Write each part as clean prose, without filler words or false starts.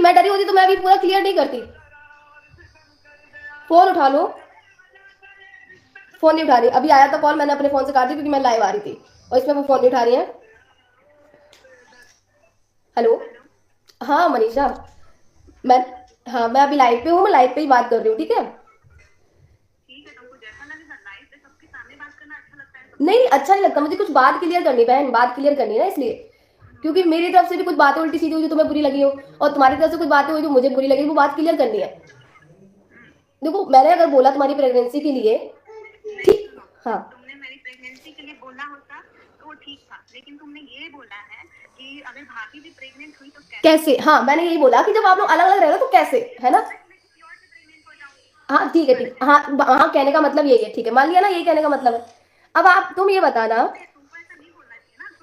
मैं डरी होती तो मैं अभी पूरा क्लियर नहीं करती। फोन उठा लो। फोन नहीं उठा रही, अभी आया था कॉल, मैंने अपने फोन से काट दी क्योंकि मैं लाइव आ रही थी और इसमें वो फोन नहीं उठा रही है। हेलो। हाँ मनीषा, मैं हाँ मैं अभी लाइव पे हूँ, मैं लाइव पे ही बात कर रही हूँ, ठीक है। नहीं अच्छा नहीं लगता मुझे, कुछ बात क्लियर करनी बहन, बात क्लियर करनी है ना, इसलिए क्योंकि मेरी तरफ से भी कुछ बातें उल्टी सीधी हुई जो तुम्हें बुरी लगी हो और तुम्हारी तरफ से कुछ बातें हुई जो मुझे बुरी लगी, वो बात क्लियर करनी है। देखो मैंने अगर बोला तुम्हारी प्रेगनेंसी के लिए, ठीक हाँ, तुमने मेरी प्रेगनेंसी के लिए बोला होता तो वो ठीक था, लेकिन तुमने ये बोला है कि अगर भाभी भी प्रेग्नेंट हुई तो कैसे। हाँ मैंने यही बोला कि जब आप लोग अलग अलग रह रहे हो तो कैसे, है ना। हाँ ठीक है, ठीक हाँ हाँ, कहने का मतलब यही है, ठीक है मान लिया ना, यही कहने का मतलब है। अब आप तुम ये बताना,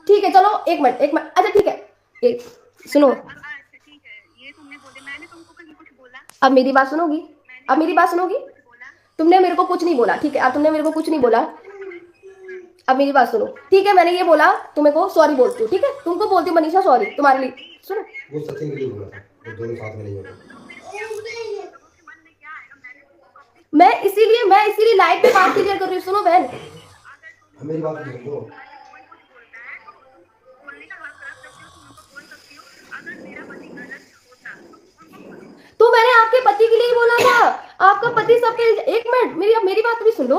ठीक है चलो एक मिनट एक मिनट, अच्छा ठीक है एक सुनो, ठीक है ये तुमने बोले, मैंने तुमको कहीं कुछ बोला? अब मेरी बात सुनोगी, अब मेरी बात सुनोगी। तुमने मेरे को कुछ नहीं बोला, ठीक है, अब तुमने मेरे को कुछ नहीं बोला, अब मेरी बात सुनो, ठीक है। मैंने ये बोला तुम्हें को सॉरी बोलती हूँ, ठीक है, तुमको बोलती हूँ मनीषा सॉरी तुम्हारे लिए, सुनो। वो सचिन के लिए बोला था, वो दोनों साथ में नहीं होते। मैं इसीलिए लाइव पे बात क्लियर कर रही हूँ, सुनो बहन। मेरी बात सुन लो। तो मैंने आपके पति के लिए ही बोला था, आपका पति सब पे, एक मिनट मेरी, अब मेरी बात भी सुन लो।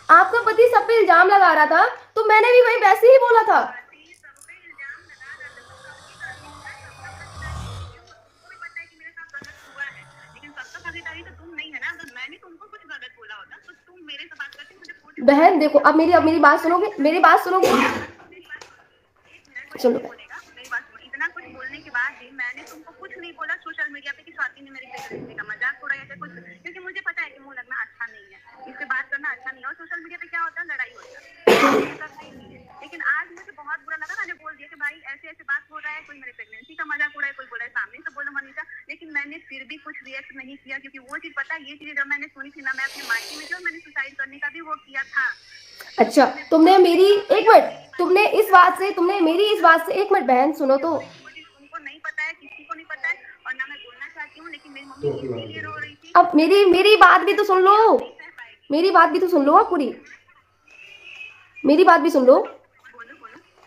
आपका पति सब पे इल्जाम लगा रहा था तो मैंने भी वही वैसे ही बोला था। बहन देखो, अब मेरी बात सुनोगे, मेरी बात सुनोगे, सुनो। इतना कुछ बोलने के बाद भी मैंने तुमको कुछ नहीं बोला सोशल मीडिया पे कि स्वाति ने मेरी प्रेगनेंसी का मजाक उड़ाया या कुछ, क्योंकि मुझे पता है कि मुंह लगना अच्छा नहीं है, इससे बात करना अच्छा नहीं है, और सोशल मीडिया पे क्या होता है, लड़ाई होती है। लेकिन आज मुझे बहुत बुरा लगा, मैंने बोल दिया कि भाई ऐसे ऐसे बात हो रहा है, कोई मेरी प्रेगनेंसी का मजाक उड़ाए, कोई बोला सामने से बोलो मनीषा, लेकिन मैंने फिर भी कुछ रिएक्ट नहीं किया, क्योंकि वो चीज पता है, ये चीज जब मैंने सुनी थी ना, मैं अपने मायके में थी और मैंने सुसाइड करने का भी वो किया था। अच्छा तुमने मेरी, एक मिनट, तुमने इस बात से, तुमने मेरी इस बात से, एक मिनट बहन सुनो तो, तुमको नहीं पता है, किसी को नहीं पता है, और ना मैं बोलना चाहती हूँ, लेकिन मेरी मम्मी इसलिए रो रही थी। अब मेरी बात भी तो सुन लो, मेरी बात भी तो सुन लो, आप पूरी मेरी बात भी सुन लो।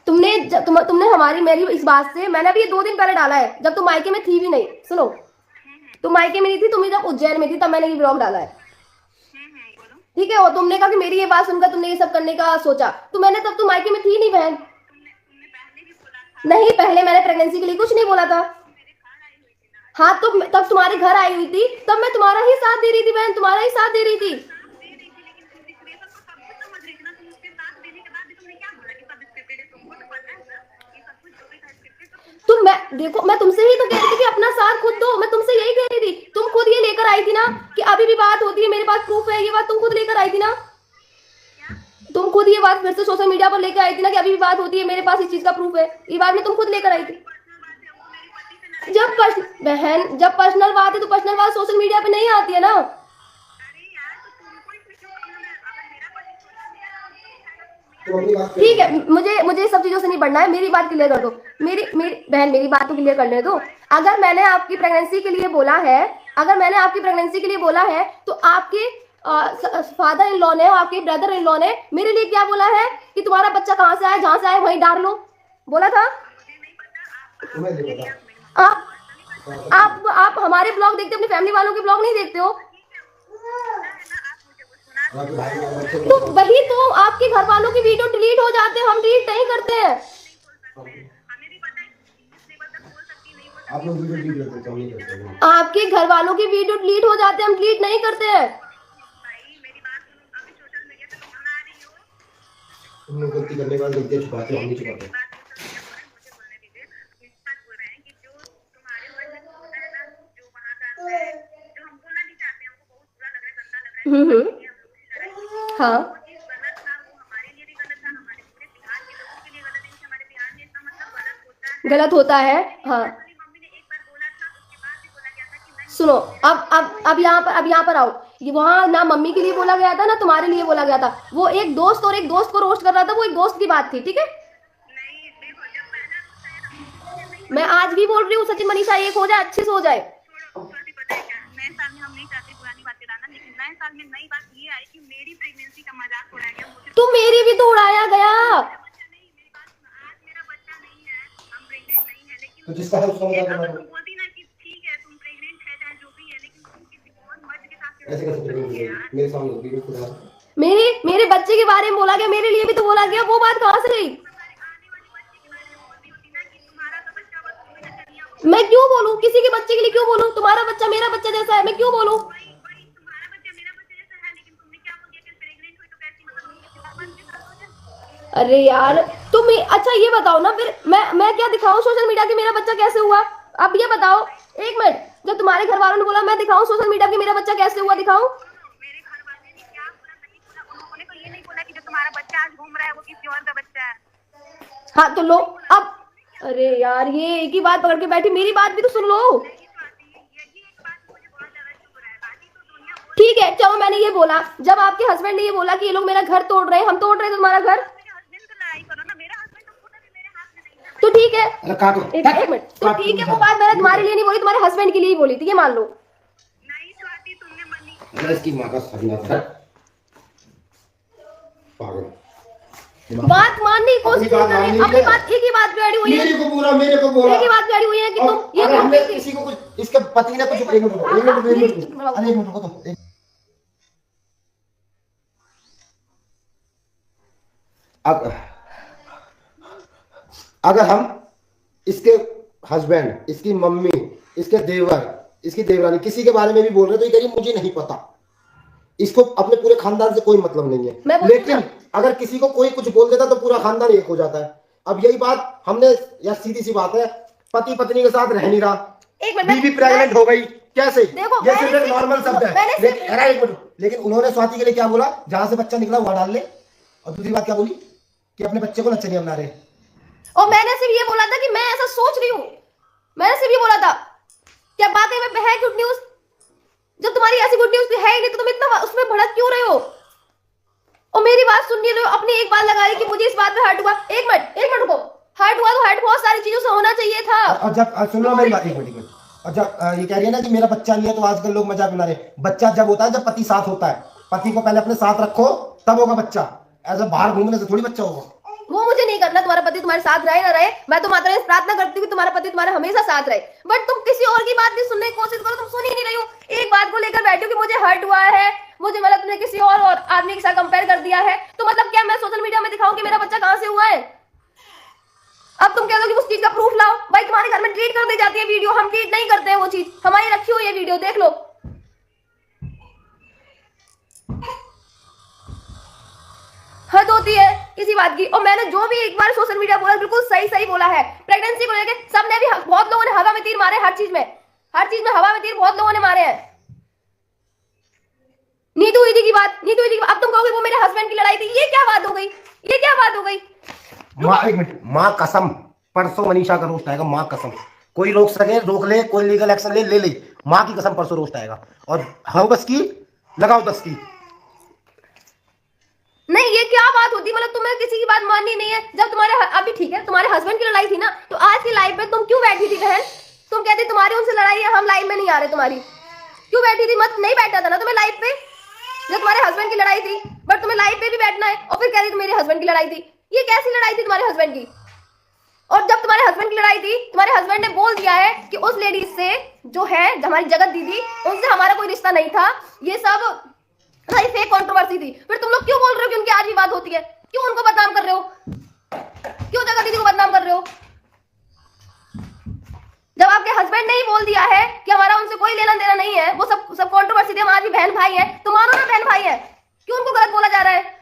तुमने हमारी मेरी इस बात से, मैंने अभी ये 2 दिन पहले डाला है जब तुम मायके में थी भी नहीं, सुनो, तुम मायके में नहीं थी, तुम जब उज्जैन में थी तब मैंने ये ब्लॉग डाला है, ठीक है। और तुमने कहा कि मेरी ये बात सुनकर तुमने ये सब करने का सोचा, तो मैंने तब तुम मायके में थी नहीं बहन। नहीं पहले मैंने प्रेगनेंसी के लिए कुछ नहीं बोला था। हाँ तो तब तुम्हारे घर आई हुई थी, तब मैं तुम्हारा ही साथ दे रही थी बहन, तुम्हारा ही साथ दे रही थी। तुम, मैं देखो, मैं तुमसे ही तो कह रही थी कि अपना साथ खुद दो, मैं तुमसे यही कह रही थी, तुम खुद ये लेकर आई थी ना कि अभी भी बात होती है, मेरे पास प्रूफ है, ये बात तुम खुद लेकर आई थी ना, तुम खुद ये बात फिर से सोशल मीडिया पर लेकर आई थी ना कि अभी भी बात होती है, मेरे पास इस चीज का प्रूफ है, ये बात में तुम खुद लेकर आई थी। बहन जब पर्सनल बात है तो पर्सनल बात सोशल मीडिया पे नहीं आती है ना। ठीक है, मुझे मुझे सब चीजों से नहीं बढ़ना है, मेरी बात क्लियर कर दो, मेरी मेरी बहन मेरी बात तो क्लियर करने दो। अगर मैंने आपकी प्रेगनेंसी के लिए बोला है, अगर मैंने आपकी प्रेगनेंसी के लिए बोला है तो आपके फादर इन लॉ ने, आपके ब्रदर इन लॉ ने मेरे लिए क्या बोला है कि तुम्हारा बच्चा कहाँ से आया, जहां से आया वहीं डाल लो, बोला था। आप हमारे ब्लॉग देखते, अपनी फैमिली वालों के ब्लॉग नहीं देखते हो। तो वही तो, आपके घर वालों की वीडियो डिलीट हो जाते हैं, हम डिलीट नहीं करते हैं। आप लोग वीडियो डिलीट करते हो, नहीं करते? आपके घर वालों की वीडियो डिलीट हो जाते हैं, हम डिलीट नहीं करते हैं। तुम लोग गलती करने के बाद गलतियां छुपाते हो, हम नहीं छुपाते। हाँ गलत होता है, हाँ। सुनो, अब यहाँ पर आओ, ये वहाँ ना मम्मी के लिए बोला गया था ना तुम्हारे लिए बोला गया था, वो एक दोस्त और एक दोस्त को रोस्ट कर रहा था, वो एक दोस्त की बात थी, ठीक है। मैं आज भी बोल रही हूँ सचिन मनीषा एक हो जाए, अच्छे से हो जाए। नहीं चाहते पुरानी बातें लाना, लेकिन नए साल में नई बात ये आई कि मेरी प्रेगनेंसी का मजाक उड़ाया गया। मुझे तो मेरी भी तो उड़ाया गया। बच्चा नहीं, मेरी बात सुनो, आज मेरा बच्चा नहीं है, हम प्रेग्नेंट नहीं है, लेकिन तो जिसका है उसका मजाक अगर बना तुम बोलती ना कि ठीक है तुम प्रेग्नेंट है चाहे जो भी है, लेकिन तुम किसी और मर्द के साथ ऐसे कैसे करेंगे मेरे सामने वीडियो खुला मेरे बच्चे के बारे में बोला गया, मेरे लिए भी तो बोला गया, वो बात कहाँ से गई? मैं क्यों बोलूं? किसी के बच्चे के लिए क्यों बोलूं? तुम्हारा बच्चा मेरा बच्चा जैसा है, मैं क्यों बोलूं? तुम्हारा बच्चा मेरा बच्चा जैसा है, लेकिन तुमने क्या बोल दिया कि प्रेग्नेंट हुई तो कैसी, मतलब किसी और मर्द के साथ हो जाए? अरे यार तुम अच्छा ये बताओ ना, फिर मैं क्या दिखाऊं सोशल मीडिया की मेरा बच्चा कैसे हुआ? अब ये बताओ, एक मिनट, जब तुम्हारे घर वालों ने बोला मैं दिखाऊं सोशल मीडिया की मेरा बच्चा कैसे हुआ, दिखाऊं? मेरे घर वाले ने क्या बोला नहीं बोला, उन्होंने तो ये नहीं बोला कि जो तुम्हारा बच्चा आज घूम रहा है वो किसी और का बच्चा है। हाँ तो लो अब, अरे यार ये एक ही बात पकड़ के बैठी, मेरी बात भी तो सुन लो। यही एक बात मुझे बहुत ज्यादा चुभ रहा है, बाकी तो दुनिया बोल ठीक है चलो, मैंने ये बोला, जब आपके हस्बैंड ने ये बोला कि ये लोग मेरा घर तोड़ रहे हैं, हम तोड़ रहे हैं तुम्हारा घर, मेरे हस्बैंड से लड़ाई करो ना, मेरा हस्बैंड तो खुद अभी मेरे हाथ में नहीं है। तो ठीक है, अरे काटो एक मिनट, तो ठीक है, वो बात मैंने तुम्हारे लिए नहीं बोली, तुम्हारे हस्बैंड के लिए ही बोली थी, ये मान लो। नहीं स्वाति तुमने मनी अरे इसकी माँ का सपना था पागल बात मानने की कोशिश अपनी बात कर रहे हैं, माननी अपनी है। बात एक ही बात पे अड़ी हुई है, मेरे को बोला एक ही बात पे अड़ी हुई है कि और तुम ये अगर हमने बोलती थी। किसी को कुछ इसके पति ने कुछ एक मिनट रुको, अरे एक मिनट रुको तो अगर हम इसके हस्बैंड, इसकी मम्मी, इसके देवर, इसकी देवरानी किसी के बारे में भी बोल रहे तो ये कह रही मुझे नहीं पता, इसको अपने पूरे खानदान से कोई मतलब नहीं मैं है। बोलती लेकिन अगर किसी को कोई कुछ बोल देता तो पूरा खानदान एक हो जाता है। अब यही बात हमने, या सीधी सी बात है, पति पत्नी के साथ रह नहीं रहा, एक मिनट, बीवी प्रेग्नेंट हो गई, कैसे? देखो, ये मैंने सिर्फ एक सिर्फ- नॉर्मल शब्द है, मैंने सिर्फ- अरे एक मिनट, लेकिन उन्होंने स्वाति के लिए क्या बोला, जहां से बच्चा निकला वहां डाल ले, और दूसरी बात क्या बोली कि अपने बच्चे को लच्छनिया बना रहे। और मैंने सिर्फ ये बोला था कि मैं ऐसा सोच रही हूँ, मैंने सिर्फ ये बोला था, क्या बातें में है गुड न्यूज? जब तुम्हारी ऐसी गुड न्यूज है ही नहीं तो तुम इतना उसमें भड़क क्यों रहे हो? और मेरी बात सुन नहीं रहे हो, अपनी एक बात लगा रही कि मुझे इस बात पे हर्ट हुआ। एक मिनट रुको, हर्ट हुआ तो हर्ट बहुत सारी चीजों से होना चाहिए था। और जब सुन लो मेरी बात, एक मिनट, और जब ये कह रही है ना कि मेरा बच्चा नहीं है तो आजकल लोग मजाक बना रहे, बच्चा जब होता है जब पति साथ होता है, पति को पहले अपने साथ रखो तब होगा बच्चा, ऐसा बाहर घूमने से थोड़ी बच्चा होगा। वो मुझे नहीं करना, तुम्हारा पति तुम्हारे साथ रहे ना रहे, मैं तो माता रानी से प्रार्थना करती हूँ कि तुम्हारा पति तुम्हारे हमेशा साथ रहे, बट तुम किसी और की बात नहीं सुनने की कोशिश करो, तुम सुन ही नहीं रही हो। एक बात को लेकर बैठी हो कि मुझे हर्ट हुआ है, मुझे मतलब तुमने किसी और आदमी के साथ कंपेयर कर दिया है, तो मतलब क्या मैं सोशल मीडिया में दिखाऊं कि मेरा बच्चा कहां से हुआ है? अब तुम कह दो कि उस चीज का प्रूफ लाओ, भाई तुम्हारे घर में डिलीट कर दी जाती है वीडियो, हम डिलीट नहीं करते हैं वो चीज, हमारी रखी हुई है वीडियो, देख लो। हद होती है किसी बात की। और मैंने जो भी एक बार सोशल मीडिया बोला बिल्कुल सही बोला है, प्रेगनेंसी को लेकर सबने भी, बहुत लोगों ने हवा में तीर मारे, हर चीज में हवा में तीर बहुत लोगों ने मारे हैं। नीतू दीदी की बात, अब तुम कहोगे वो मेरे हस्बैंड की लड़ाई थी, ये क्या बात हो गई? माँ एक मिनट, माँ कसम, परसों मनीषा का रोस्ट आएगा, माँ कसम, कोई रोक सके रोक ले, कोई लीगल एक्शन ले, माँ की कसम परसों रोस्ट आएगा, और हाँ बस की लगाओ 10 की। नहीं ये क्या बात होती, मतलब तुम्हें किसी की बात माननी नहीं है? जब तुम्हारे अभी ठीक है तुम्हारे हस्बैंड की लड़ाई थी ना, तो आज की लाइव में तुम क्यों बैठी थी बहन? तुम कहती तुम्हारी उनसे लड़ाई है, हम लाइव में नहीं आ रहे, तुम्हारी क्यों बैठी थी? मत नहीं बैठना था ना तुम्हें लाइव पे, जब तुम्हारे हस्बैंड की लड़ाई थी, बट तुम्हें लाइव पे भी बैठना है, और फिर कह रही थी मेरे हस्बैंड की लड़ाई थी। ये कैसी लड़ाई थी तुम्हारे हस्बैंड की? और जब तुम्हारे हस्बैंड की लड़ाई थी, तुम्हारे हस्बैंड ने बोल दिया है कि उस लेडीज से जो है हमारी जगत दीदी, उनसे हमारा कोई रिश्ता नहीं था, ये सब भाई फेक कंट्रोवर्सी थी। फिर तुम लोग क्यों बोल रहे हो कि उनकी आज भी बात होती है? क्यों उनको बदनाम कर रहे हो? क्यों जगत दीदी को बदनाम कर रहे हो? जब आपके हस्बैंड ने ही बोल दिया है कि हमारा उनसे कोई लेना देना नहीं है, वो सब कंट्रोवर्सी थी, हम आज भी बहन भाई हैं, तो मानो ना बहन भाई है, क्यों उनको गलत बोला जा रहा है?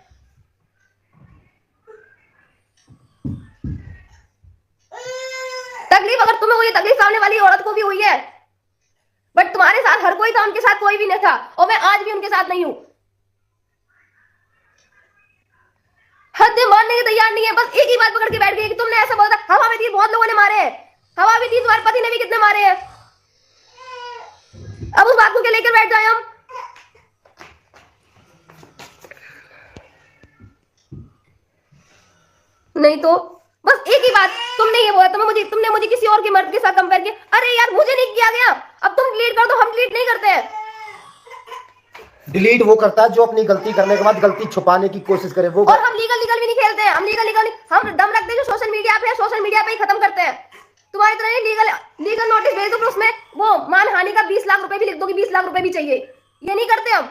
तकलीफ अगर तुम्हें हुई, तकलीफ सामने वाली औरत को भी हुई है, बट तुम्हारे साथ हर कोई था, उनके साथ कोई भी नहीं था, और मैं आज भी उनके साथ नहीं हूं। हद मानने के तैयार नहीं है, बस एक ही बात पकड़ के बैठ गई कि तुमने ऐसा बोला था। हवा में तीर बहुत लोगों ने मारे हैं, हवा में तीर तुम्हारे पति ने भी कितने मारे हैं, अब उस बात को क्या लेकर बैठ जाए हम? नहीं तो बस एक ही बात, तुमने ये बोला तुमने मुझे किसी और के मर्द के साथ कंपेयर किया। अरे यार मुझे नहीं किया गया, अब तुम डिलीट कर दो, हम डिलीट नहीं करते हैं। डिलीट वो करता है जो अपनी गलती करने के बाद गलती छुपाने की कोशिश करे वो। और हम लीगल भी नहीं खेलते हैं, हम लीगल हम दम रखते हैं जो सोशल मीडिया पे है, सोशल मीडिया पे ही खत्म करते हैं। तुम्हारी तरह लीगल नोटिस भेज दो, फिर उसमें वो मानहानि का 20 लाख रुपए भी लिख दो कि 20 लाख रुपए भी चाहिए। ये नहीं करते हम।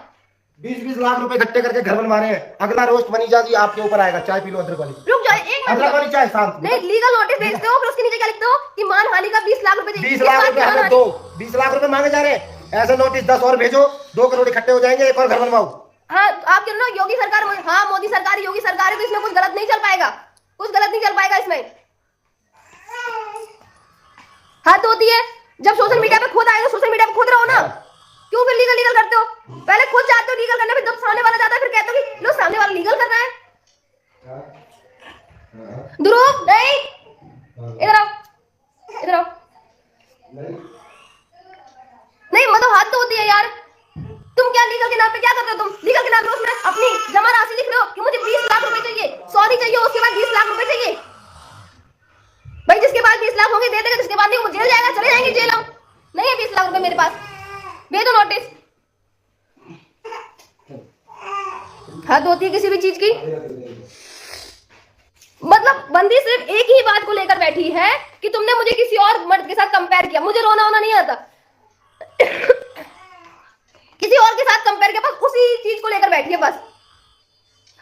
20-20 लाख रुपए इकट्ठे करके घर बनवा रहे हैं। अगला रोस्ट बनी जाती आपके ऊपर आएगा। चाय पी लो अदरक वाली। रुक जाओ एक अदरक वाली मिनट। चाय शांत। नहीं, लीगल नोटिस भेजते हो, फिर उसके नीचे क्या लिखते हो कि मानहानि का 20 लाख रुपए चाहिए। 20 लाख रुपए हमें दो। 20 लाख रुपए मांगे जा रहे हैं। ऐसे नोटिस 10 और भेजो, 2 करोड़ इकट्ठे हो जाएंगे, एक और घर बनवाओ। हाँ, आप कह रहे हो योगी सरकार, हाँ मोदी सरकार, योगी सरकार है, तो इसमें कुछ गलत नहीं चल पाएगा, कुछ गलत नहीं चल पाएगा इसमें। हद होती है। जब सोशल मीडिया पे खुद आए तो सोशल मीडिया पे खुद रहो ना। क्यों फिर लीगल करते हो? पहले खुद जाते हो लीगल करने, फिर जब सामने वाला जाता है फिर कहते हो कि लो सामने वाला लीगल कर रहा है। ध्रुव नहीं, इधर आओ, इधर आओ। नहीं मतलब हद होती है यार। तुम क्या लीगल के नाम पे क्या करते हो? तुम लीगल के नाम पे उसमें अपनी जमा राशि लिख रहे हो कि मुझे 20 लाख रुपए चाहिए, सॉरी चाहिए, उसके बाद 20 लाख रुपए चाहिए। भाई जिसके पास 20 लाख होंगे दे देगा, जिसके बाद नहीं वो जेल जाएगा, चले जाएंगे जेल। हम नहीं है 20 लाख रुपए मेरे पास, भेज दो नोटिस। हद होती है किसी भी चीज की। मतलब बंदी सिर्फ एक ही बात को लेकर बैठी है कि तुमने मुझे किसी और मर्द के साथ कंपेयर किया। मुझे रोना होना नहीं आता। किसी और के साथ कंपेयर किया, बस उसी चीज को लेकर बैठी है बस।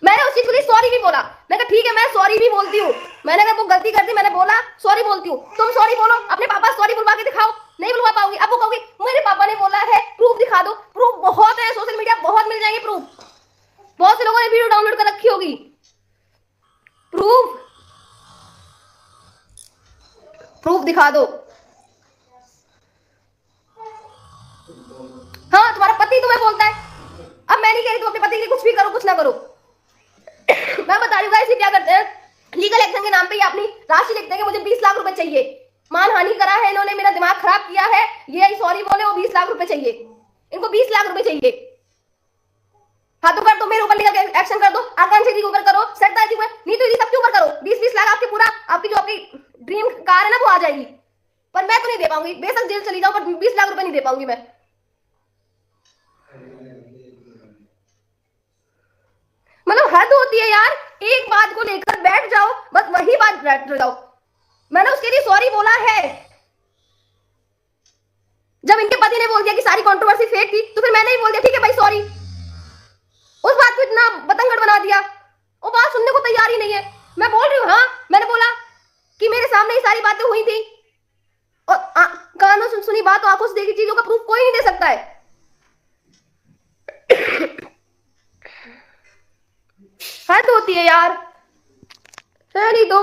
मैंने उस चीज के लिए सॉरी भी बोला। मैं कहा ठीक है मैं सॉरी भी बोलती हूँ। मैंने कहा वो गलती कर दी, मैंने बोला सॉरी बोलती हूँ। तुम सॉरी बोलो, अपने पापा सॉरी बुलवा के दिखाओ। नहीं बुलवा पाओगी। अब वो कहोगी मेरे पापा ने बोला है, प्रूफ दिखा दो। प्रूफ बहुत है, सोशल मीडिया बहुत मिल जाएंगे प्रूफ। बहुत से लोगों ने वीडियो डाउनलोड कर रखी होगी। प्रूफ प्रूफ दिखा दो। हाँ तुम्हारा पति तुम्हें बोलता है। अब मैं नहीं कह रही तुम अपने पति के लिए कुछ भी करो, कुछ ना करो। मैं बता रही हूँ गाइस, क्या करते हैं लीगल एक्शन के नाम पे ये अपनी राशि लिखते हैं कि मुझे 20 लाख रुपए चाहिए, मानहानि करा है इन्होंने, मेरा दिमाग खराब किया है, ये सॉरी बोले, वो 20 लाख रुपए चाहिए। इनको 20 लाख रुपए चाहिए। हाँ तो कर दो, मेरे ऊपर लीगल एक्शन कर दो, आकांक्षा जी के ऊपर करो, सरदार जी ऊपर, नीतू जी सबके ऊपर करो। 20-20 लाख आपकी पूरा आपकी जो आपकी ड्रीम कार है ना वो आ जाएगी। पर मैं तो नहीं दे पाऊंगी, बेशक जेल चली जाऊं, पर 20 लाख रुपए नहीं दे पाऊंगी मैं। मतलब हद होती है यार। एक बात को लेकर बैठ जाओ, बस वही बात बैठ जाओ। मैंने उसके लिए सॉरी बोला है। जब इनके पति ने बोल दिया कि सारी कंट्रोवर्सी फेक थी, तो फिर मैंने ही बोल दिया ठीक है भाई सॉरी। उस बात को इतना बतंगड़ बना दिया, वो बात सुनने को तैयार ही नहीं है। मैं बोल रही हूँ, हाँ मैंने बोला कि मेरे सामने ये सारी बातें हुई थी, और कानों से सुनी बात, आंखों से देखी चीजों का प्रूफ कोई नहीं दे सकता है। हद होती है यार। नहीं तो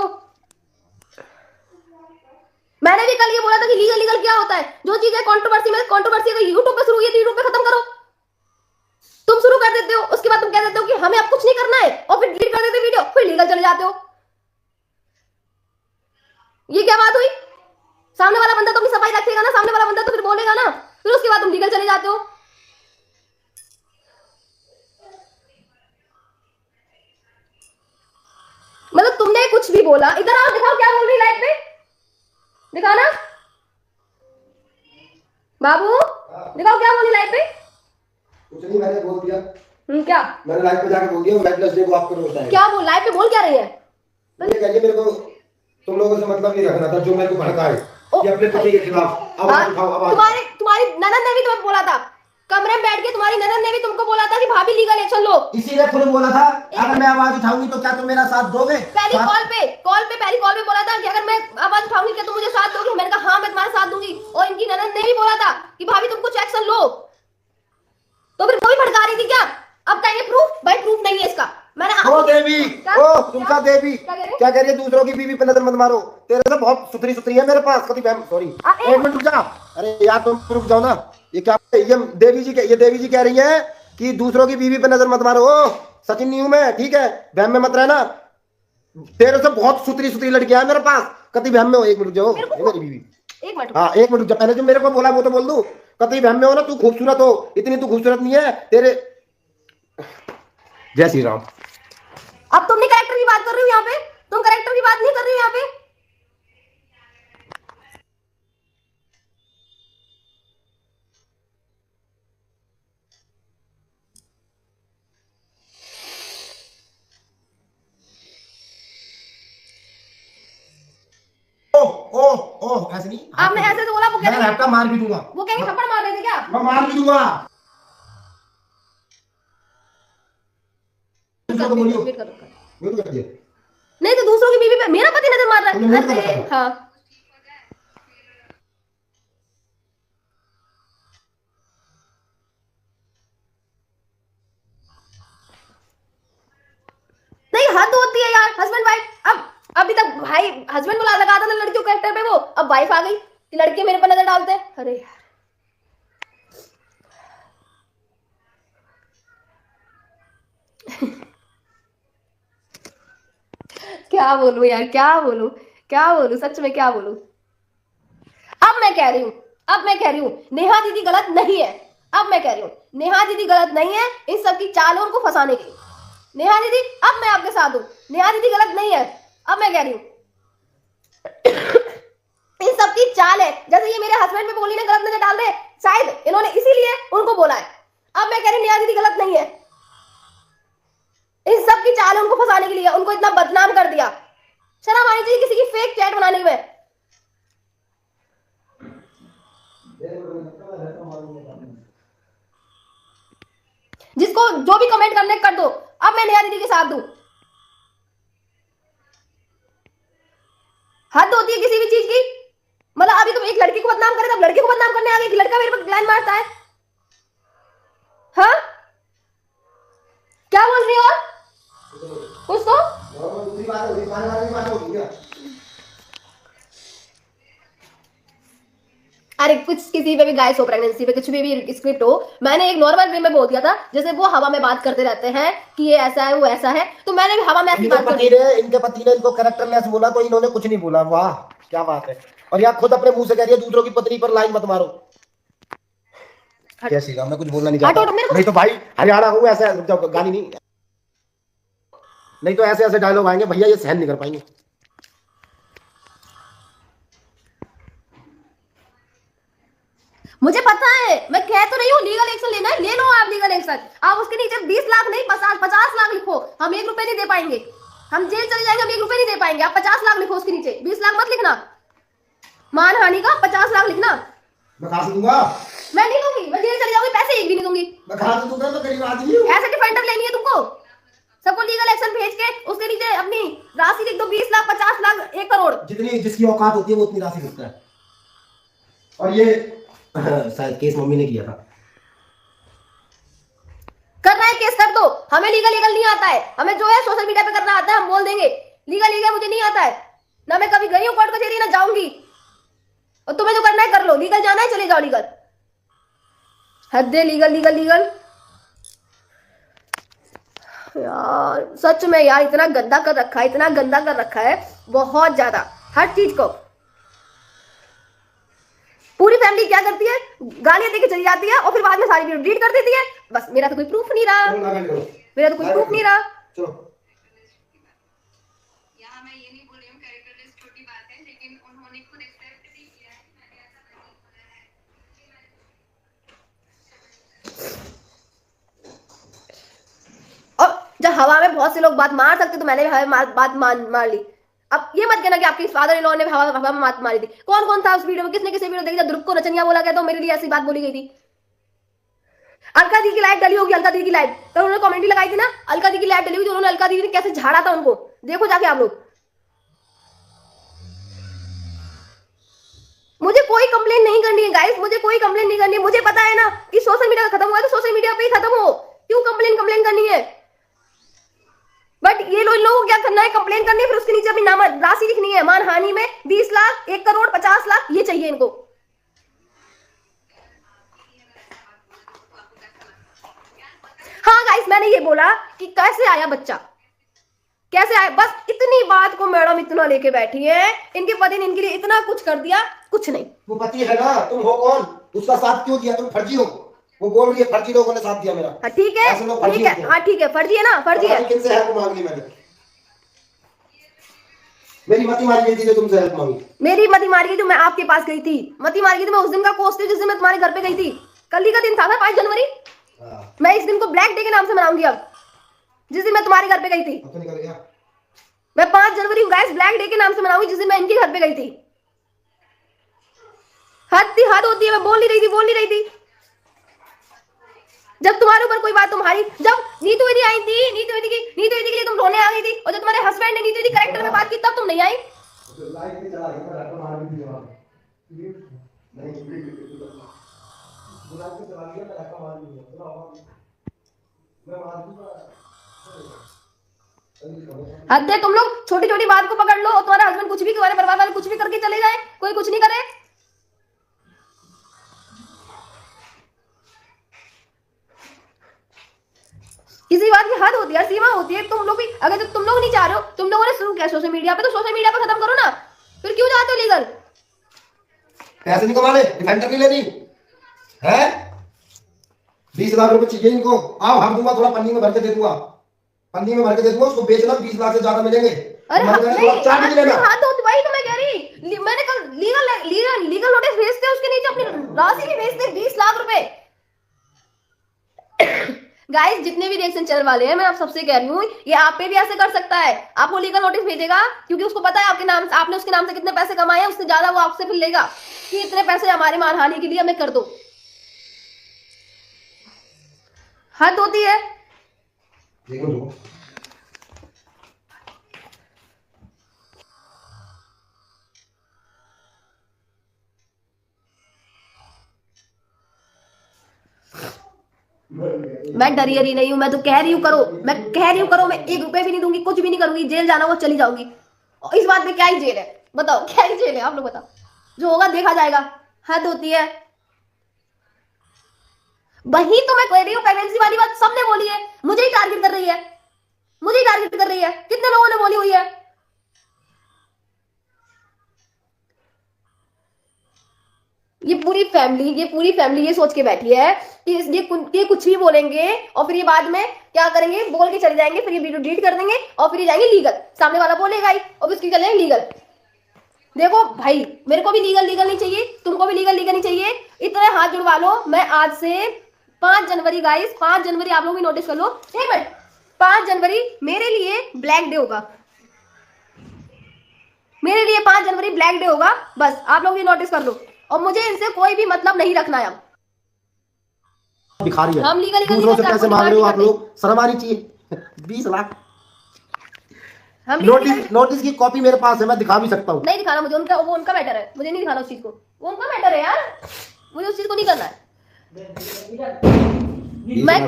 मैंने भी कल ये बोला था कि लीगल लीगल क्या होता है। जो चीजें कंट्रोवर्सी में, कंट्रोवर्सी अगर यूट्यूब पे शुरू हुई है तो यूट्यूब पे खत्म करो। तुम शुरू कर देते हो, उसके बाद तुम कह देते हो कि हमें अब कुछ नहीं करना है, और फिर डिलीट कर देते वीडियो, फिर लीगल चले जाते हो। ये क्या बात हुई? सामने वाला बंदा तो अपनी सफाई रखेगा ना, सामने वाला बंदा तो फिर बोलेगा ना, फिर उसके बाद तुम लीगल चले जाते हो। मतलब तुमने कुछ भी बोला, इधर आओ दिखाओ क्या बोल रही लाइव पे, दिखाओ ना बाबू, दिखाओ क्या बोली लाइव पे। कुछ नहीं, मैंने बोल दिया। क्या मैंने लाइव पे जाके बोल दिया वेडनेसडे डे को आपको रोस्ट आएगा। क्या बोल लाइव पे बोल क्या रही है? ये कहिए मेरे को तुम लोगों से मतलब नहीं रखना था, जो मेरे को भड़का है कि अपने पति के खिलाफ आवाज उठाओ। आवाज तुम्हारी ननद ने भी तुम्हें बोला था, कमरे में बैठ के तुम्हारी ननद ने भी तुमको बोला था कि भाभी लीगल एक्शन लो। इसीलिए खुद बोला था अगर मैं आवाज उठाऊंगी तो क्या तुम मेरा साथ दोगे? पहली कॉल पे बोला था कि अगर मैं आवाज उठाऊंगी क्या तुम मुझे साथ दोगे? मैंने कहा हाँ मैं तुम्हारा साथ दूंगी। और इनकी ननद ने भी बोला था कि भाभी तुम कुछ एक्शन लो, तो फिर वो भी भड़का रही थी क्या? अब कहेंगे प्रूफ, भाई प्रूफ नहीं है इसका। मैंने ओ देवी, ओ तुमका देवी क्या कह रही है? दूसरों की बीवी पे नजर मत मारो, तेरे से बहुत सुथरी सुथरी है मेरे पास। कभी बहन सॉरी, एक मिनट रुक जा। अरे यार तुम रुक जाओ ना। ये क्या, ये देवी जी कह रही है कि दूसरों की बीवी पे नजर मत मारो। ओ सचिन नहीं हूं मैं, ठीक है? बहन में मत रहना। तेरे से बहुत सुथरी सुथरी लड़कियां है मेरे पास, कति बहन में हो। एक मिनट जाओ, मेरी बीवी। एक मिनट, हाँ एक मिनट, पहले जो मेरे को बोला वो तो बोल दूं। कति बहन में हो ना, तू खूबसूरत हो, इतनी तू खूबसूरत नहीं है तेरे। जय श्री राम। अब तुमने कैरेक्टर की बात कर रही हो यहाँ पे, तुम कैरेक्टर की बात नहीं कर रही हो यहाँ पे। ऐसे नहीं, आपने ऐसे तो बोला, वो मैं रैपटा मार भी दूंगा, वो कहेंगे थप्पड़ मार देते क्या? मैं मार भी दूंगा। कर, बोलियो, वेट करो। म्यूट कर दिया। नहीं तो दूसरों की बीवी पे मेरा पति नजर मार तुमने रहा म्यूट कर है। रखा हाँ नहीं, हद होती है यार, हस्बैंड वाइफ। अब अभी तक भाई हस्बैंड बोला लगाता था लड़कियों के कैरेक्टर पे, वो अब वाइफ आ गई कि लड़के मेरे पर नजर डालते हैं। अरे यार क्या बोलूं यार, क्या बोलूं सच में क्या बोलूं। अब मैं कह रही हूं, नेहा दीदी गलत नहीं है। अब मैं कह रही हूं नेहा दीदी गलत नहीं है इन सब की चालों उनको फंसाने की। नेहा दीदी अब मैं आपके साथ हूं, नेहा दीदी गलत नहीं है। अब मैं कह रही हूं इन सब की चाल है। जैसे ये मेरे हस्बैंड पे बोली ने गलत नजर डाल रहे, शायद इन्होंने इसीलिए उनको बोला है। अब मैं कह रही हूं नेहा दीदी गलत नहीं है, इन सब की चाल है उनको फंसाने के लिए, उनको इतना बदनाम कर दिया। शर्म आनी चाहिए किसी की फेक चैट बनाने में। जिसको जो भी कमेंट करने कर दो, अब मैं नेहा दीदी के साथ दूं। हद होती है किसी भी चीज की। मतलब अभी तुम एक लड़की को बदनाम करे, तब लड़के को बदनाम करने आ गए कि लड़का मेरे पर लाइन मारता है। हाँ क्या बोल रही हो आप? कुछ तो दूसरी बात होगी, खाने वाले की बात होगी क्या? अरे कुछ किसी पे भी गाइस हो, प्रेगनेंसी पे कुछ भी स्क्रिप्ट हो, मैंने एक नॉर्मल वे में बोल दिया था। जैसे वो हवा में बात करते रहते हैं कि ये ऐसा है वो ऐसा है, तो मैंने भी हवा में ऐसी बात कर दी। इनके पति ने इनको कैरेक्टरलेस बोला तो इन्होंने कुछ नहीं बोला। वाह क्या बात है। और यहाँ खुद अपने मुंह से कह रही है दूसरों की पत्नी पर लाइन मत मारो। कैसी मैं कुछ बोलना नहीं चाहता, नहीं तो भाई हरियाणा हूँ ऐसे गाली नहीं तो ऐसे ऐसे डायलॉग आएंगे भैया, ये सहन नहीं कर पाएंगे। मुझे पता है, मैं कह तो रही हूँ लीगल एक्शन लेना है, ले लो आप लीगल एक्शन। आप उसके नीचे 20 लाख नहीं 50 लाख लिखो, हम 1 रुपए नहीं दे पाएंगे। हम जेल चले जाएंगे, हम 1 रुपए नहीं दे पाएंगे। आप 50 लाख लिखो उसके नीचे, 20 लाख मत लिखना। मानहानि का 50 लाख लिखना। मैं कहां से दूंगा? मैं नहीं दूंगी, मैं जेल चले जाऊंगी, पैसे एक भी नहीं दूंगी। मैं कहां से दूंगा? तो गरीब आदमी हूं। ऐसे डिफेंडर लेनी है तुमको, सबको लीगल एक्शन भेज के उसके नीचे अपनी राशि लिख दो, 20 लाख 50 लाख 1 करोड़। जितनी जिसकी औकात होती है वो उतनी राशि लिखता है। और ये शायद केस मम्मी ने किया था। करना है केस कर दो, हमें लीगल नहीं आता है। हमें जो है सोशल मीडिया पे करना आता है, हम बोल देंगे। लीगल मुझे नहीं आता है, ना मैं कभी गई हूं कोर्ट कचहरी, ना जाऊंगी। और तुम्हें जो करना है कर लो, लीगल जाना है चले जाओ लीगल। हद है लीगल यार, सच में यार इतना गंदा कर रखा है बहुत ज्यादा। हर चीज को पूरी फैमिली क्या करती है, गालियां देके चली जाती है और फिर बाद में सारी वीडियो डिलीट कर देती है। बस मेरा तो कोई प्रूफ नहीं रहा, चलो यहाँ मैं ये नहीं बोल रही हूँ कैरेक्टरलेस छोटी बात है, लेकिन उन्होंने खुद एक्सेप्ट भी किया है। मैंने ऐसा नहीं बोला है। और जब हवा में बहुत से लोग बात मार सकते तो मैंने भी हवा में बात मार ली। अब ये मत कहना कि आपके फादर इन लॉ ने हवा में बात मारी थी। कौन था उस वीडियो में, किसने वीडियो देखी? जब ध्रुव को नचनिया बोला गया तो मेरे लिए ऐसी बात बोली गई थी। अलका दी की लाइव डली होगी, अलका दी की लाइव, तो उन्होंने कमेंट लगाई थी ना, अलका दी की लाइव डली हुई, उन्होंने अलका दी ने कैसे झाड़ा था उनको, देखो जाके आप लोग। मुझे कोई कंप्लेन नहीं करनी है गाइस, मुझे कोई कंप्लेन नहीं करनी है। मुझे पता है ना कि सोशल मीडिया खत्म हुआ है तो सोशल मीडिया पे ही खत्म हो, क्यों कंप्लेन करनी है। बट ये लोगों को क्या करना है, कंप्लेन करनी है, फिर उसके नीचे अपनी नाम राशि लिखनी है। मानहानि में 20 लाख 1 करोड़ 50 लाख ये चाहिए इनको। हाँ गाइस, मैंने ये बोला कि कैसे आया बच्चा, कैसे आया, बस इतनी बात को मैडम इतना लेके बैठी है। इनके पति ने इनके लिए इतना कुछ कर दिया, कुछ नहीं। वो पति है ना, तुम हो कौन? उसका साथ क्यों दिया? तुम फर्जी हो। वो बोल रही है फर्जी लोगों ने साथ दिया मेरा। हाँ ठीक है, हाँ ठीक है, फर्जी है ना, फर्जी है। किनसे हेल्प मांगी मैंने? मेरी मती मारी गई थी जो तुमसे हेल्प मांगी। मेरी मती मारी गई जो मैं आपके पास गई थी। मती मारी गई थी मैं उस दिन का कोस्ट जिस दिन मैं तुम्हारे घर पे गई थी। कल ही का दिन था ना 5 जनवरी। मैं इस दिन को ब्लैक डे के नाम से मनाऊंगी अब, जिस दिन मैं तुम्हारे घर पे गई थी। तो निकल गया। मैं 5 जनवरी गाइस ब्लैक डे के नाम से मनाऊंगी, जिस दिन मैं इनके घर पे गई थी। हद होती है। मैं बोल नहीं रही थी। जब तुम्हारे ऊपर कोई बात तुम्हारी, जब नीतू दीदी आई थी, नीतू दीदी के लिए तुम रोने आ गई थी, और जब तुम्हारे हस्बैंड ने नीतू दीदी करेक्टर में बात की तब तुम नहीं आई। हद है, तुम लोग छोटी छोटी बात को पकड़ लो और तुम्हारा हस्बैंड कुछ भी, तुम्हारे परिवार वाले कुछ भी करके चले जाए, कोई कुछ नहीं करे। किसी बात की हद होती है, सीमा होती है। तुम लोग भी, अगर तुम लोग नहीं चाह रहे हो, तुम लोगों ने शुरू किया सोशल मीडिया पे, तो सोशल मीडिया पे खत्म करो ना। फिर क्यों जाते हो लीगल? पैसे नहीं कमा ले, डिफेंडर नहीं लेनी है। 20 लाख रुपए चाहिए इनको। आओ हम दूंगा, थोड़ा पन्नी में भर के दे दूंगा, पन्नी में भर के दे दूंगा, उसको बेचना 20 लाख से ज्यादा मिलेंगे। अरे हमारे नहीं, थोड़ा चार्ज नहीं लेना। हाँ तो वही तो मैं कह रही, मैंने कल लीगल नोटिस भेजते, उसके नीचे अपनी राशि भी भेजते, 20 लाख रुपए। गाइस, जितने भी रिएक्शन चैनल वाले हैं, मैं आप सबसे कह रही हूँ, ये आप पे भी ऐसे कर सकता है। आपको लीगल नोटिस भेजेगा, क्योंकि उसको पता है आपके नाम, आपने उसके नाम से कितने पैसे कमाए हैं, उससे ज्यादा वो आपसे फिर लेगा कि इतने पैसे हमारे मानहानि के लिए हमें कर दो। हद होती है। मैं डरी हरी नहीं हूं, मैं तो कह रही हूं करो, मैं कह रही हूं करो। मैं 1 रुपए भी नहीं दूंगी, कुछ भी नहीं करूंगी। जेल जाना वो चली जाऊंगी। और इस बात में क्या ही जेल है, बताओ क्या ही जेल है? आप लोग बताओ, जो होगा देखा जाएगा। हद होती है। वही तो मैं कह रही हूँ, प्रेगनेंसी वाली बात सबने बोली है, मुझे ही टारगेट कर रही है, मुझे ही टारगेट कर रही है। कितने लोगों ने बोली हुई है। ये पूरी फैमिली ये सोच के बैठी है कि ये कुछ भी बोलेंगे और फिर ये बाद में क्या करेंगे, बोल के चले जाएंगे, फिर ये वीडियो डिलीट कर देंगे और फिर ये जाएंगे लीगल। सामने वाला बोलेगा ही और फिर उसकी चले जाएंगे लीगल। देखो भाई, मेरे को भी लीगल नहीं चाहिए, तुमको भी लीगल नहीं चाहिए। इतने हाथ जुड़वा लो। मैं आज से 5 जनवरी गाइस, 5 जनवरी आप लोग भी नोटिस कर लो। 1 मिनट, 5 जनवरी मेरे लिए ब्लैक डे होगा। मेरे लिए 5 जनवरी ब्लैक डे होगा। बस आप लोग ये नोटिस कर लो, और मुझे इनसे कोई भी मतलब नहीं रखना है। भिखारी है, हम लीगल दूसरों से पैसे मांग रहे हो आप लोग, शर्म आनी चाहिए। 20 लाख नोटिस की कॉपी मेरे पास है, मैं दिखा भी सकता हूँ। नहीं दिखाना मुझे, उनका वो उनका मैटर है, मुझे नहीं दिखाना उस चीज को। वो उनका मैटर है यार, मुझे उस चीज को नहीं करना है। मैं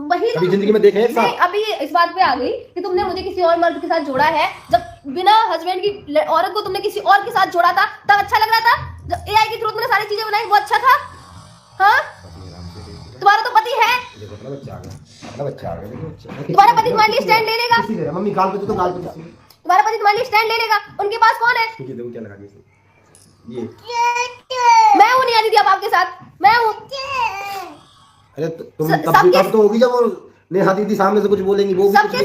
वही अभी जिंदगी में देखे नहीं, अभी इस बात पे आ गई कि तुमने मुझे किसी और मर्द के साथ जोड़ा है। जब बिना हस्बैंड की औरत को तुमने किसी और के साथ जोड़ा था तब अच्छा लग रहा था। जब AI के थ्रू तुमने सारी चीजें बनाई वो अच्छा था। हाँ, तुम्हारा तो पति है, तुम्हारा पति तुम्हारे लिए स्टैंड ले लेगा। मम्मी गाल पे तो गाल पे तुम्हारा पति तुम्हारे लिए स्टैंड ले लेगा। उनके पास कौन है? क्या लगा ये मैं हूँ, नहीं आती थी अब आपके साथ, मैं हूँ। अरे तुम तब तो होगी जब वो नेहा दीदी सामने से कुछ बोलेंगी। वो सब झूठे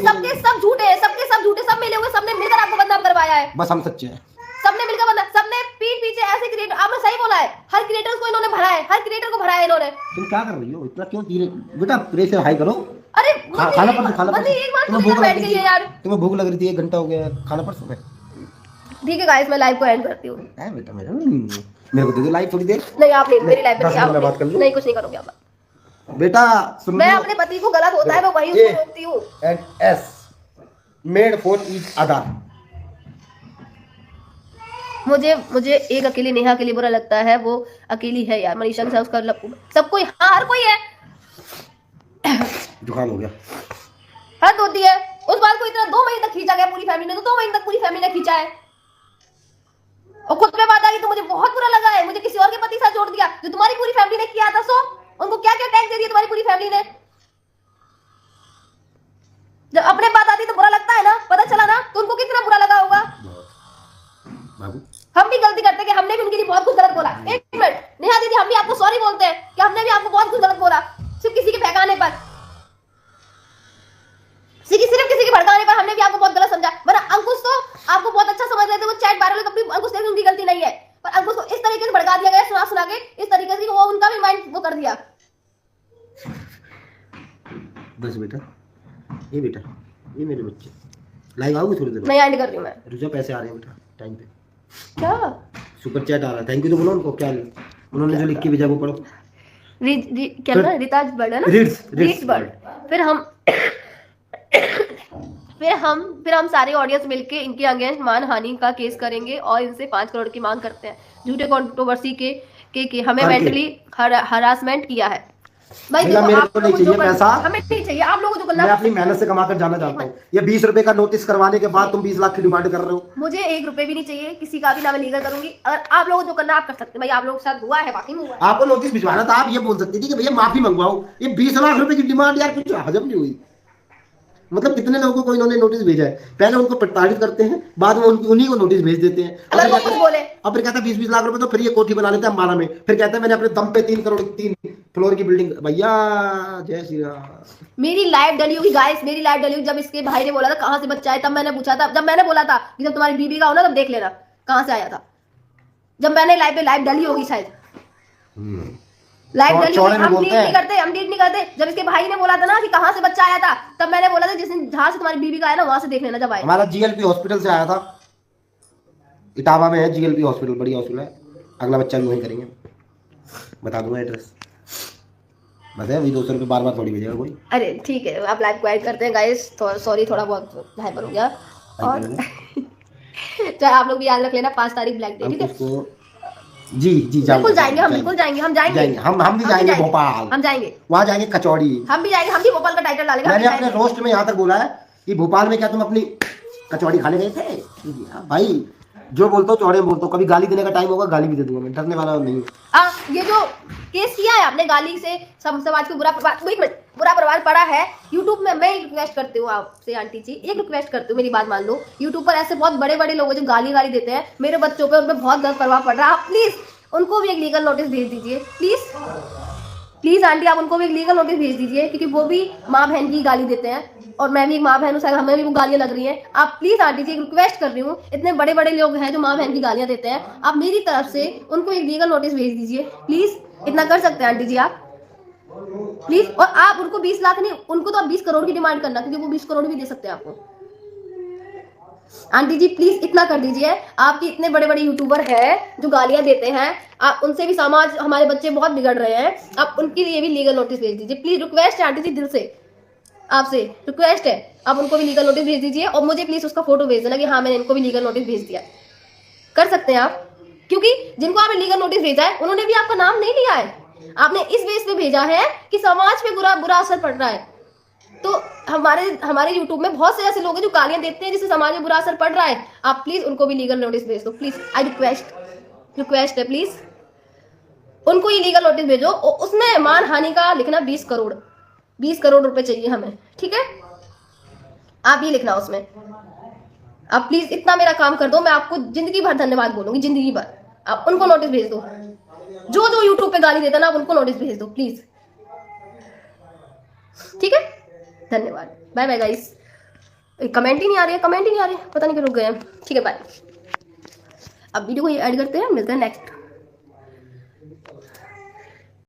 हैं, सब झूठे, सब मिले हुए, सबने मिलकर आपको बदनाम करवाया है। बस हम सच्चे हैं, सबने मिलकर बदनाम, सबने पीठ पीछे ऐसे क्रिएटर, आपने सही बोला है, हर क्रिएटर को इन्होंने भरा है, हर क्रिएटर को भरा है इन्होंने। तुम क्या कर रही हो इतना, क्यों धीरे बेटा, प्रेशर हाई करो। अरे खाना पर एक बार तो बैठ गई है यार। तुम्हें भूख लग रही थी, 1 घंटा हो गया, खाना पर सुबह। ठीक है गाइस, मैं लाइव को एंड करती हूँ। बेटा मेरे को दे दो लाइव थोड़ी देर। नहीं, आप मेरी लाइव पे बात कर लो। नहीं, कुछ नहीं करूंगी आप। बेटा सुन, मैं अपने पति को गलत होता है मैं वही उसको रोकती हूँ। And S made for each other. मुझे एक अकेली नेहा के लिए बुरा लगता है, वो अकेली है यार। मनीषा के साथ उसका सब कोई, हाँ हर कोई है। जुकाम हो गया। हद होती है। उस बात को इतना 2 महीने तक खींचा गया पूरी फैमिली ने, तो 2 महीने तक पूरी फैमिली ने खींचा है। और खुद पे बात आ गई तो मुझे बहुत बुरा लगा है। मुझे किसी और के पति साथ जोड़ दिया, जो तुम्हारी पूरी फैमिली ने किया था। सो उनको क्या क्या टैक्स दे दिया तुम्हारी पूरी फैमिली ने। जब अपने बात आती तो बुरा लगता है ना, पता चला ना तो उनको कितना बुरा लगा होगा। हम भी गलती करते हैं कि हमने भी उनके लिए बहुत कुछ गलत बोला। 1 मिनट नेहा दीदी, हम भी आपको सॉरी बोलते हैं कि हमने भी आपको बहुत कुछ गलत बोला, सिर्फ किसी के बहकाने पर, सिर्फ किसी के भड़काने पर हमने भी आपको बहुत गलत समझा। वरना अंकुश तो आपको बहुत अच्छा समझ रहे थे, वो चैट वायरल तब भी अंकुश ने उनकी गलती नहीं है, पर अंकुश को इस तरीके से भड़का दिया गया, सुना के इस तरीके से वो उनका भी माइंड वो कर दिया। बस बेटा, ये मेरे बच्चे लाइव आओगे थोड़ी देर? नहीं, एंड कर रही हूं मैं। रुझा पैसे आ रहे हैं बेटा टाइम पे। क्या सुपर चैट आ रहा है, थैंक यू तो बोलो उनको। क्या उन्होंने जो लिख के भेजा वो पढ़ो। क्या ना, रिताज बर्ड है ना, रीड्स बर्ड। फिर हम सारे ऑडियंस मिलके इनके अगेंस्ट मानहानि का केस करेंगे और इनसे 5 करोड़ की मांग करते हैं। झूठे कंट्रोवर्सी के हमें मेंटली हरासमेंट किया है। भाई भैया मेरे को नहीं चाहिए पैसा, हमें नहीं चाहिए। आप लोगों को जो करना, मैं अपनी मेहनत से कमा कर जाना चाहता हूँ। ये 20 रुपए का नोटिस करवाने के बाद तुम 20 लाख की डिमांड कर रहे हो। मुझे 1 रुपए भी नहीं चाहिए किसी का भी, ना मैं लीगल करूंगी। अगर आप लोगों को जो करना आप कर सकते हैं। भाई आप लोगों के साथ हुआ है, वाकई में हुआ है। आपको नोटिस भिजवाना था, आप ये बोल सकती थी कि भैया माफी मंगवाओ। ये 20 लाख रुपए की डिमांड यार कुछ हजम नहीं हुई। मतलब कितने लोगों को इन्होंने नोटिस भेजा है, पहले उनको प्रताड़ित करते हैं, बाद में उन्हीं को नोटिस भेज देते हैं। अगर वो कुछ बोले, अब फिर कहता है 20-20 लाख रुपए तो फिर ये कोठी बना लेते हैं अम्बाला में। फिर कहता है मैंने अपने दम पे 3 करोड़ 3 फ्लोर की बिल्डिंग। भैया जय श्री राम। मेरी लाइफ डली हुई गाइस, मेरी लाइफ डली हुई। जब इसके भाई ने बोला था कहां से बच्चा है, तब मैंने पूछा था, जब मैंने बोला था कि जब तुम्हारी बीबी का हो ना तब देख लेना कहां से आया था। जब मैंने लाइफ डली होगी शायद, लाइव डली होगी। हम डीट नहीं करते। जब इसके भाई ने बोला था ना कि कहां से बच्चा आया था, तब मैंने बोला था जिस दिन जहां से तुम्हारी बीबी का आया ना वहां से देख लेना जब आए। हमारा जीएलपी हॉस्पिटल से आया था, इटावा में है जीएलपी हॉस्पिटल, बढ़िया हॉस्पिटल है। अगला बच्चा भी वहीं करेंगे, बता दूंगा एड्रेस। बस है, वही 200 रुपये बार बार थोड़ी भेजेगा कोई। अरे ठीक है, आप लाइव को ऐड करते हैं गाइस। तो सॉरी थोड़ा बहुत हाइपर हो गया। और चाहे आप लोग भी याद रख लेना 5 तारीख ब्लैक डे, ठीक है। जी बिल्कुल जाएंगे, हम बिल्कुल जाएंगे, हम जाएंगे, हम भी जाएंगे भोपाल, हम जाएंगे, वहाँ जाएंगे कचौड़ी, हम भी जाएंगे, हम भी भोपाल का टाइटल डालेंगे। मैंने अपने रोस्ट में यहाँ तक बोला है कि भोपाल में क्या तुम अपनी कचौड़ी खाने गए थे? भाई जो बोलता हूँ चौड़े बोलता हूँ, कभी गाली देने का टाइम होगा गाली भी दे दूंगा मैं, डरने वाला नहीं हूँ। ये जो केस किया है आपने गाली से, समाज को बुरा प्रभाव पड़ा है यूट्यूब में। मैं एक रिक्वेस्ट करती हूँ आपसे आंटी जी, एक रिक्वेस्ट करती हूँ, मेरी बात मान लो। यूट्यूब पर ऐसे बहुत बड़े बड़े लोग हैं जो गाली देते हैं मेरे बच्चों पे, उन पर बहुत गलत प्रभाव पड़ रहा है। आप प्लीज उनको भी एक लीगल नोटिस भेज दीजिए, प्लीज आंटी, आप उनको भी एक लीगल नोटिस भेज दीजिए, क्योंकि वो भी माँ बहन की गाली देते हैं और मैं भी एक माँ बहन हूँ, शायद हमें भी वो गालियां लग रही हैं। आप प्लीज आंटी जी एक रिक्वेस्ट कर रही हूँ, इतने बड़े बड़े लोग हैं जो माँ बहन की गालियां देते हैं, आप मेरी तरफ से उनको एक लीगल नोटिस भेज दीजिए प्लीज। इतना कर सकते हैं आंटी जी आप प्लीज। और आप उनको 20 लाख नहीं, उनको तो आप 20 करोड़ की डिमांड करना, क्योंकि वो 20 करोड़ भी दे सकते हैं आपको। आंटी जी प्लीज इतना कर दीजिए। आपके इतने बड़े बड़े यूट्यूबर हैं जो गालियां देते हैं, आप उनसे भी समाज, हमारे बच्चे बहुत बिगड़ रहे हैं, आप उनके लिए भी लीगल नोटिस भेज दीजिए प्लीज। रिक्वेस्ट है आंटी जी, दिल से आपसे रिक्वेस्ट है, आप उनको भी लीगल नोटिस भेज दीजिए। और मुझे प्लीज उसका फोटो भेज देना कि हाँ मैंने इनको भी लीगल नोटिस भेज दिया। कर सकते हैं आप, क्योंकि जिनको आपने लीगल नोटिस भेजा है उन्होंने भी आपका नाम नहीं लिया है, आपने इस बेस पे भेजा है कि समाज पे बुरा असर पड़ रहा है। तो हमारे यूट्यूब में बहुत से ऐसे लोग हैं जो गालियां देते हैं जिससे समाज में बुरा असर पड़ रहा है। आप प्लीज उनको भी लीगल नोटिस भेज दो प्लीज। आई रिक्वेस्ट है प्लीज, उनको ये लीगल नोटिस भेजो। उसमें मानहानि का लिखना 20 करोड़ रुपए चाहिए हमें, ठीक है। आप ये लिखना उसमें, आप प्लीज इतना मेरा काम कर दो, मैं आपको जिंदगी भर धन्यवाद बोलूंगी, जिंदगी भर। आप उनको नोटिस भेज दो, जो यूट्यूब पे गाली देता ना, आप उनको नोटिस भेज दो प्लीज, ठीक है। धन्यवाद, बाय बाय गाइस। कमेंट ही नहीं आ रही है, पता नहीं क्यों रुक गए हैं। ठीक है बाय। अब वीडियो को ऐड करते हैं, मिलते हैं नेक्स्ट